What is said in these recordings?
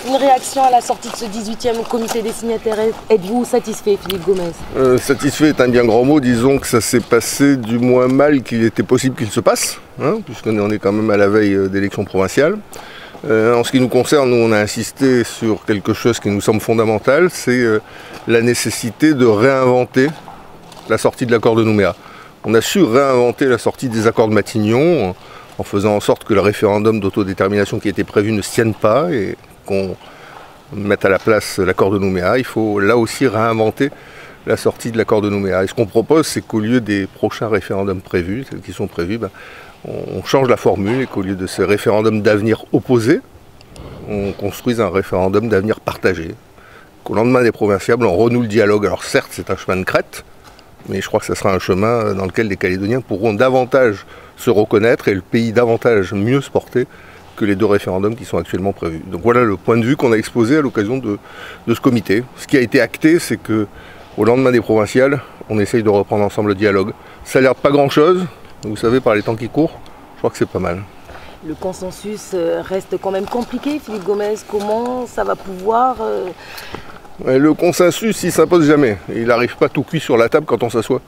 Une réaction à la sortie de ce 18e comité des signataires. Êtes-vous satisfait, Philippe Gomès? Satisfait est un bien grand mot. Disons que ça s'est passé du moins mal qu'il était possible qu'il se passe, puisqu'on est quand même à la veille d'élections provinciales. En ce qui nous concerne, nous on a insisté sur quelque chose qui nous semble fondamental, c'est la nécessité de réinventer la sortie de l'accord de Nouméa. On a su réinventer la sortie des accords de Matignon en faisant en sorte que le référendum d'autodétermination qui était prévu ne se tienne pas et qu'on mette à la place l'accord de Nouméa. Il faut là aussi réinventer la sortie de l'accord de Nouméa. Et ce qu'on propose, c'est qu'au lieu des prochains référendums prévus, ceux qui sont prévus, on change la formule et qu'au lieu de ces référendums d'avenir opposés, on construise un référendum d'avenir partagé. Qu'au lendemain des provinciales, on renoue le dialogue. Alors certes, c'est un chemin de crête, mais je crois que ce sera un chemin dans lequel les Calédoniens pourront davantage se reconnaître et le pays davantage mieux se porter que les deux référendums qui sont actuellement prévus. Donc voilà le point de vue qu'on a exposé à l'occasion de ce comité. Ce qui a été acté, c'est qu'au lendemain des provinciales, on essaye de reprendre ensemble le dialogue. Ça a l'air de pas grand-chose, vous savez, par les temps qui courent, je crois que c'est pas mal. Le consensus reste quand même compliqué, Philippe Gomès. Comment ça va pouvoir... Le consensus, il ne s'impose jamais. Il n'arrive pas tout cuit sur la table quand on s'assoit.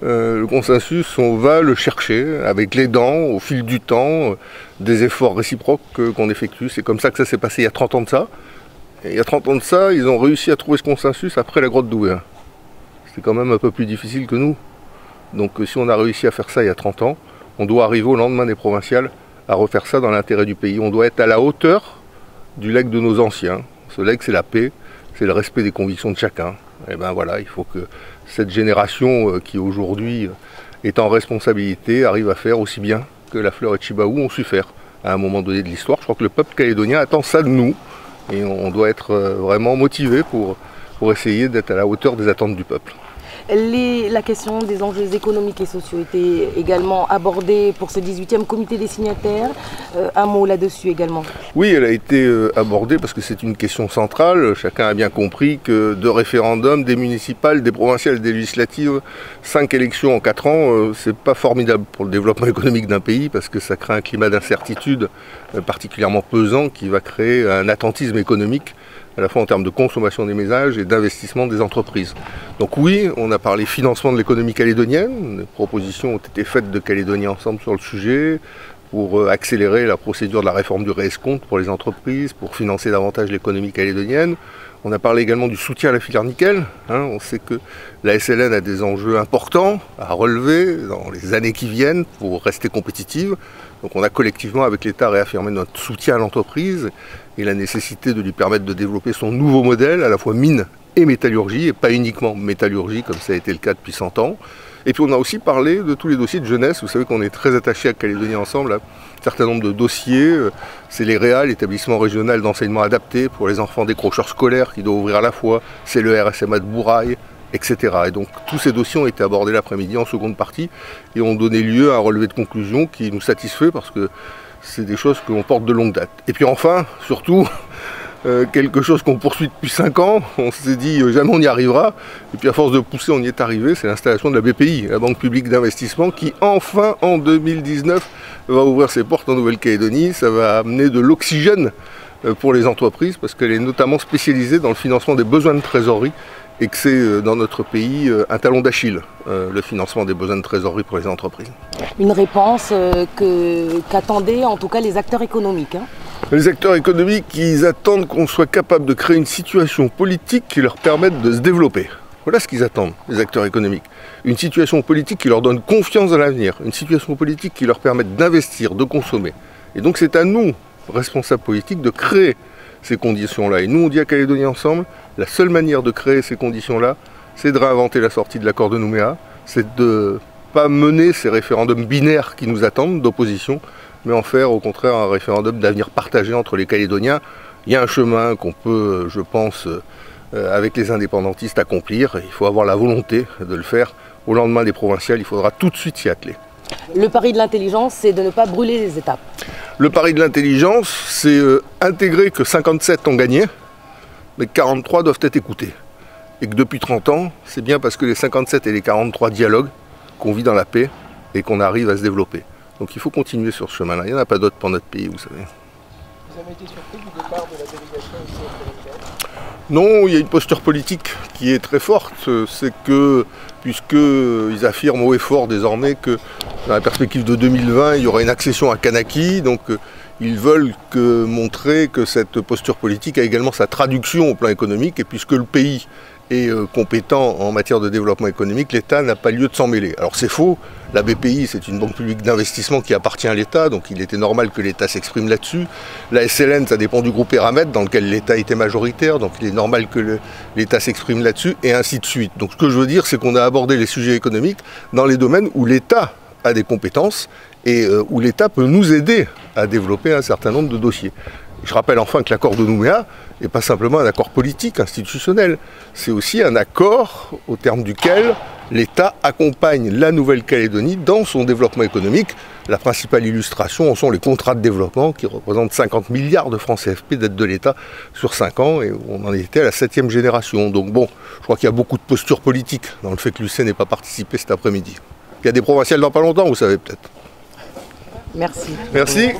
Le consensus, on va le chercher avec les dents, au fil du temps, des efforts réciproques qu'on effectue. C'est comme ça que ça s'est passé il y a 30 ans de ça. Et il y a 30 ans de ça, ils ont réussi à trouver ce consensus après la grotte d'Ouéa. C'est quand même un peu plus difficile que nous. Donc si on a réussi à faire ça il y a 30 ans, on doit arriver au lendemain des provinciales à refaire ça dans l'intérêt du pays. On doit être à la hauteur du legs de nos anciens. Ce legs, c'est la paix, c'est le respect des convictions de chacun. Et bien voilà, il faut que cette génération qui aujourd'hui est en responsabilité arrive à faire aussi bien que la Fleur et Chibaou ont su faire à un moment donné de l'histoire. Je crois que le peuple calédonien attend ça de nous et on doit être vraiment motivé pour essayer d'être à la hauteur des attentes du peuple. La question des enjeux économiques et sociaux était également abordée pour ce 18e comité des signataires. Un mot là-dessus également. Oui, elle a été abordée parce que c'est une question centrale. Chacun a bien compris que deux référendums, des municipales, des provinciales, des législatives, 5 élections en 4 ans, c'est pas formidable pour le développement économique d'un pays parce que ça crée un climat d'incertitude particulièrement pesant qui va créer un attentisme économique à la fois en termes de consommation des ménages et d'investissement des entreprises. Donc oui, on a parlé financement de l'économie calédonienne, des propositions ont été faites de Calédonie Ensemble sur le sujet, pour accélérer la procédure de la réforme du REESCOMPTE pour les entreprises, pour financer davantage l'économie calédonienne. On a parlé également du soutien à la filière nickel. On sait que la SLN a des enjeux importants à relever dans les années qui viennent pour rester compétitive. Donc on a collectivement avec l'État réaffirmé notre soutien à l'entreprise et la nécessité de lui permettre de développer son nouveau modèle, à la fois mine et métallurgie, et pas uniquement métallurgie comme ça a été le cas depuis 100 ans. Et puis on a aussi parlé de tous les dossiers de jeunesse. Vous savez qu'on est très attaché à Calédonie Ensemble, un certain nombre de dossiers. C'est les REA, l'établissement régional d'enseignement adapté pour les enfants décrocheurs scolaires qui doit ouvrir à la fois. C'est le RSMA de Bourail, etc. Et donc tous ces dossiers ont été abordés l'après-midi en seconde partie et ont donné lieu à un relevé de conclusion qui nous satisfait parce que c'est des choses qu'on porte de longue date. Et puis enfin, surtout, quelque chose qu'on poursuit depuis 5 ans, on s'est dit jamais on y arrivera, et puis à force de pousser on y est arrivé, c'est l'installation de la BPI, la Banque Publique d'Investissement, qui enfin en 2019 va ouvrir ses portes en Nouvelle-Calédonie. Ça va amener de l'oxygène pour les entreprises, parce qu'elle est notamment spécialisée dans le financement des besoins de trésorerie, et que c'est dans notre pays un talon d'Achille, le financement des besoins de trésorerie pour les entreprises. Une réponse qu'attendaient en tout cas les acteurs économiques. Les acteurs économiques, ils attendent qu'on soit capable de créer une situation politique qui leur permette de se développer. Voilà ce qu'ils attendent, les acteurs économiques. Une situation politique qui leur donne confiance dans l'avenir, une situation politique qui leur permette d'investir, de consommer. Et donc c'est à nous, responsables politiques, de créer ces conditions-là. Et nous, on dit à Calédonie Ensemble, la seule manière de créer ces conditions-là, c'est de réinventer la sortie de l'accord de Nouméa, c'est de ne pas mener ces référendums binaires qui nous attendent, d'opposition, mais en faire au contraire un référendum d'avenir partagé entre les Calédoniens. Il y a un chemin qu'on peut, je pense, avec les indépendantistes accomplir. Il faut avoir la volonté de le faire. Au lendemain des provinciales, il faudra tout de suite s'y atteler. Le pari de l'intelligence, c'est de ne pas brûler les étapes. Le pari de l'intelligence, c'est intégrer que 57 ont gagné, mais que 43 doivent être écoutés. Et que depuis 30 ans, c'est bien parce que les 57 et les 43 dialoguent qu'on vit dans la paix et qu'on arrive à se développer. Donc il faut continuer sur ce chemin-là. Il n'y en a pas d'autre pour notre pays, vous savez. Vous avez été surpris du départ de la délégation Non, il y a une posture politique qui est très forte. C'est que, puisqu'ils affirment haut et fort désormais que dans la perspective de 2020, il y aura une accession à Kanaki, donc ils veulent montrer que cette posture politique a également sa traduction au plan économique, et puisque le pays est compétent en matière de développement économique, l'État n'a pas lieu de s'en mêler. Alors c'est faux, la BPI c'est une banque publique d'investissement qui appartient à l'État, donc il était normal que l'État s'exprime là-dessus. La SLN ça dépend du groupe Eramet dans lequel l'État était majoritaire, donc il est normal que l'État s'exprime là-dessus, et ainsi de suite. Donc ce que je veux dire c'est qu'on a abordé les sujets économiques dans les domaines où l'État a des compétences et où l'État peut nous aider à développer un certain nombre de dossiers. Je rappelle enfin que l'accord de Nouméa n'est pas simplement un accord politique, institutionnel, c'est aussi un accord au terme duquel l'État accompagne la Nouvelle-Calédonie dans son développement économique. La principale illustration en sont les contrats de développement qui représentent 50 milliards de francs CFP d'aide de l'État sur 5 ans et on en était à la 7e génération. Donc bon, je crois qu'il y a beaucoup de postures politiques dans le fait que l'UC n'ait pas participé cet après-midi. Il y a des provinciales dans pas longtemps, vous savez peut-être. Merci. Merci.